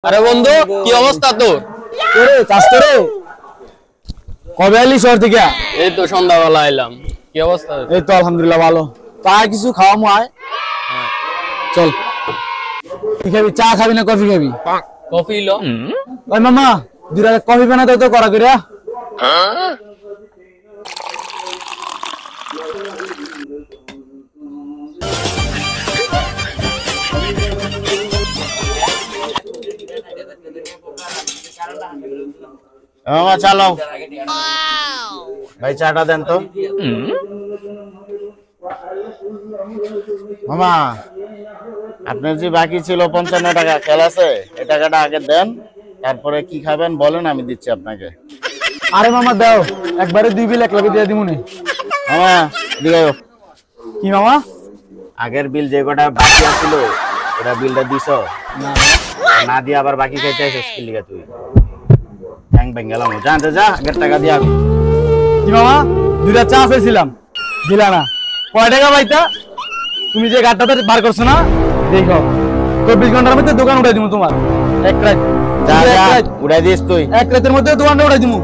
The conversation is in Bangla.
আরে বন্ধু কি অবস্থা তোর? কবে আইলি শহর থেকে? এই তো সন্ধ্যাবেলা এলাম। কি অবস্থা? এই তো আলহামদুলিল্লাহ ভালো। চা কিছু খাওয়ামু আয়। চল। কি খাবি? চা খাবি না কফি খাবি? কফি লো। ওই মামা দুটা কফি বানাতে তো করা কইরা। মামা চালো ভাই চাটা দেন তো মামা। আপনার যে বাকি ছিল 55 টাকা খেল আছে, এই টাকাটা আগে দেন, তারপরে কি খাবেন বলেন, আমি দিচ্ছি আপনাকে। আরে মামা দাও, একবারে 2 বিল এক লগে দিয়ে দিমুনি। মামা দিগাও। কি মামা? আগের বিল যে কটা বাকি আছিল ওটা বিলটা দিছো না? দিয়ে আবার বাকি খাইতে আসিস কি লিগা তুই? ব্যাং ব্যাং গেলাম, জানতে যা আগের টাকা দিয়ে আমি। কি মামা দুটা চা চাইছিলাম দিলা না? কয় টাকা পাইতা? তুমি যে গাড়টাতে বার করছো না, দেখো 24 ঘন্টার মধ্যে দোকান উঠাই দিমু তোমার। এক রাত যা যা উড়াই দিস তুই। এক রাতের মধ্যে দোকানটা উঠাই দিমু।